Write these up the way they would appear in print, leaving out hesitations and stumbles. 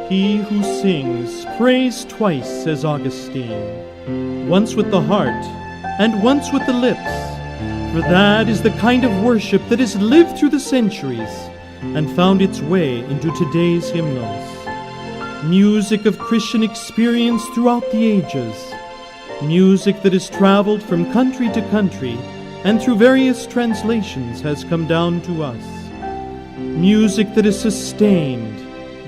He who sings, prays twice, says Augustine, once with the heart and once with the lips, for that is the kind of worship that has lived through the centuries and found its way into today's hymnals. Music of Christian experience throughout the ages, music that has traveled from country to country and through various translations has come down to us. Music that is sustained,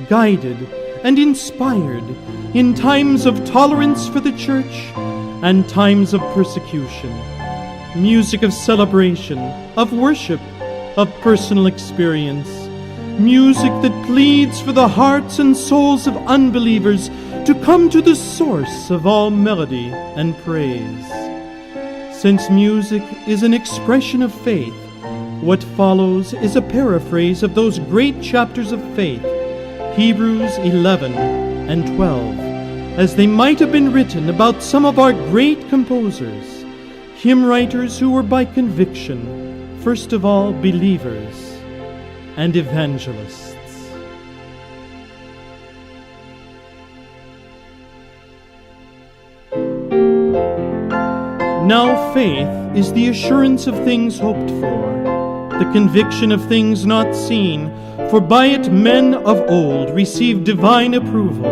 guided, and inspired in times of tolerance for the church and times of persecution. Music of celebration, of worship, of personal experience. Music that pleads for the hearts and souls of unbelievers to come to the source of all melody and praise. Since music is an expression of faith, what follows is a paraphrase of those great chapters of faith, Hebrews 11 and 12, as they might have been written about some of our great composers, hymn writers who were by conviction, first of all, believers and evangelists. Now faith is the assurance of things hoped for, the conviction of things not seen, for by it men of old received divine approval.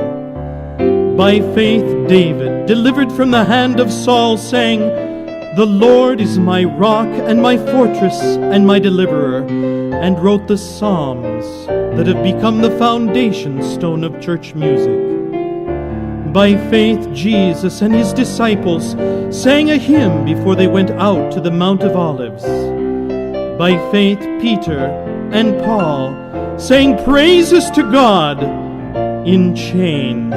By faith David, delivered from the hand of Saul, sang, "The Lord is my rock and my fortress and my deliverer," and wrote the Psalms that have become the foundation stone of church music. By faith Jesus and his disciples sang a hymn before they went out to the Mount of Olives. By faith Peter and Paul sang praises to God in chains.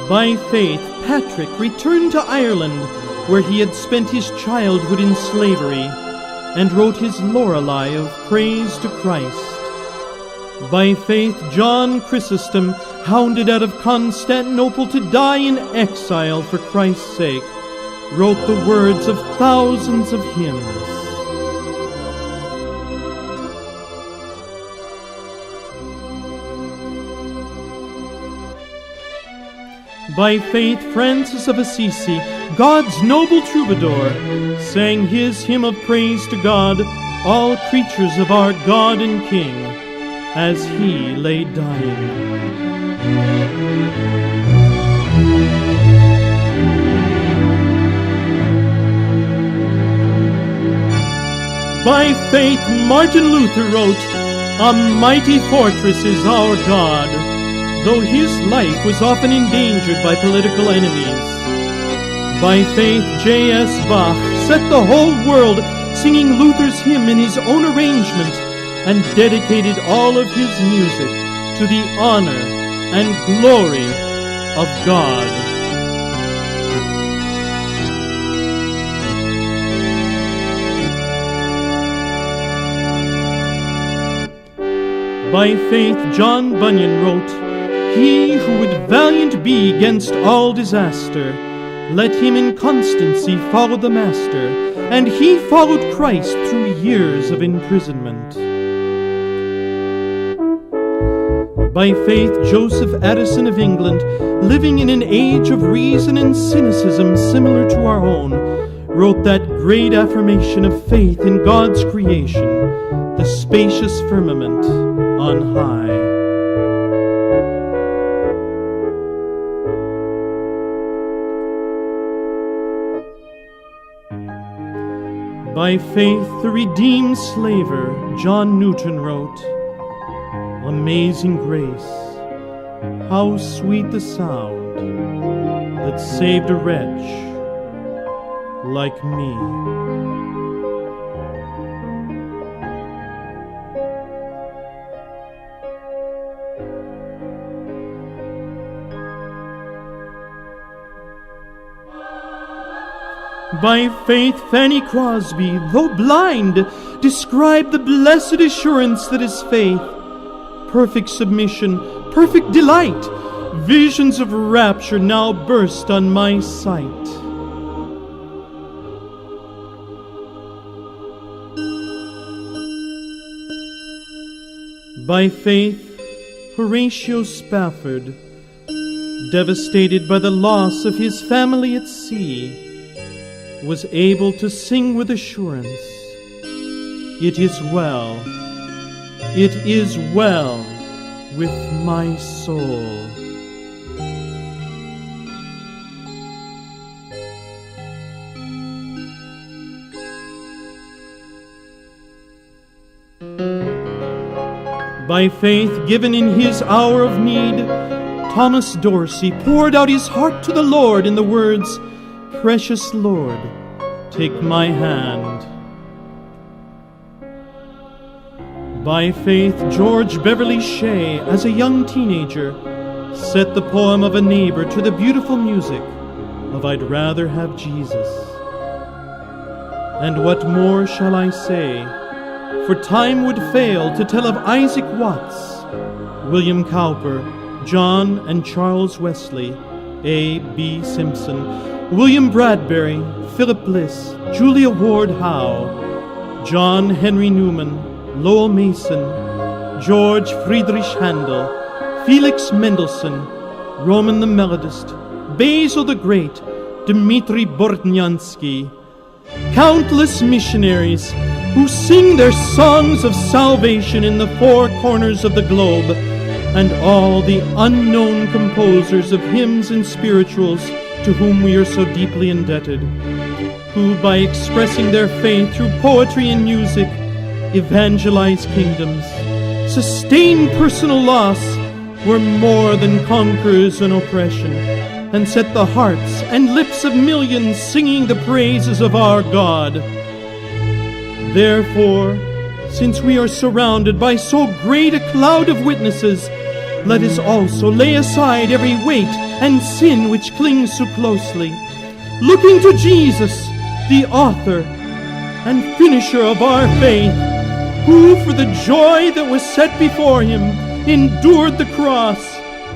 By faith, Patrick returned to Ireland, where he had spent his childhood in slavery, and wrote his Lorelei of praise to Christ. By faith, John Chrysostom, hounded out of Constantinople to die in exile for Christ's sake, wrote the words of thousands of hymns. By faith, Francis of Assisi, God's noble troubadour, sang his hymn of praise to God, all creatures of our God and King, as he lay dying. By faith, Martin Luther wrote, "A mighty fortress is our God," though his life was often endangered by political enemies. By faith, J.S. Bach set the whole world singing Luther's hymn in his own arrangement and dedicated all of his music to the honor and glory of God. By faith, John Bunyan wrote, "He who would valiant be 'gainst all disaster, let him in constancy follow the Master," and he followed Christ through years of imprisonment. By faith, Joseph Addison of England, living in an age of reason and cynicism similar to our own, wrote that great affirmation of faith in God's creation, the spacious firmament on high. By faith, the redeemed slaver, John Newton, wrote, "Amazing grace, how sweet the sound that saved a wretch like me." By faith, Fanny Crosby, though blind, described the blessed assurance that is faith. Perfect submission, perfect delight, visions of rapture now burst on my sight. By faith, Horatio Spafford, devastated by the loss of his family at sea, was able to sing with assurance, "It is well, it is well with my soul." By faith given in his hour of need, Thomas Dorsey poured out his heart to the Lord in the words, "Precious Lord, take my hand." By faith, George Beverly Shea, as a young teenager, set the poem of a neighbor to the beautiful music of "I'd Rather Have Jesus." And what more shall I say? For time would fail to tell of Isaac Watts, William Cowper, John and Charles Wesley, A. B. Simpson, William Bradbury, Philip Bliss, Julia Ward Howe, John Henry Newman, Lowell Mason, George Friedrich Handel, Felix Mendelssohn, Roman the Melodist, Basil the Great, Dmitri Bortnyansky, countless missionaries who sing their songs of salvation in the four corners of the globe, and all the unknown composers of hymns and spirituals to whom we are so deeply indebted, who, by expressing their faith through poetry and music, evangelize kingdoms, sustain personal loss, were more than conquerors in oppression, and set the hearts and lips of millions singing the praises of our God. Therefore, since we are surrounded by so great a cloud of witnesses, let us also lay aside every weight and sin which clings so closely, looking to Jesus, the author and finisher of our faith, who for the joy that was set before him endured the cross,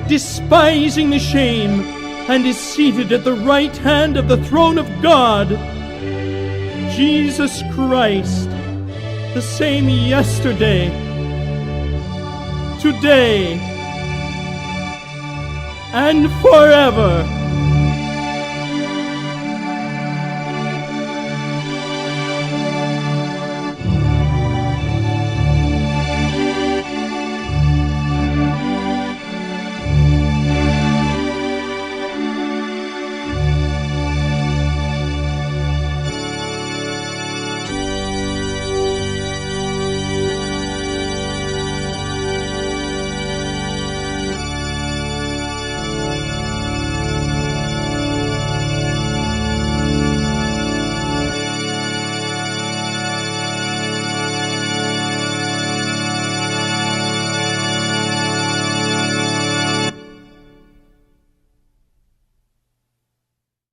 despising the shame, and is seated at the right hand of the throne of God. Jesus Christ, the same yesterday, today, and forever.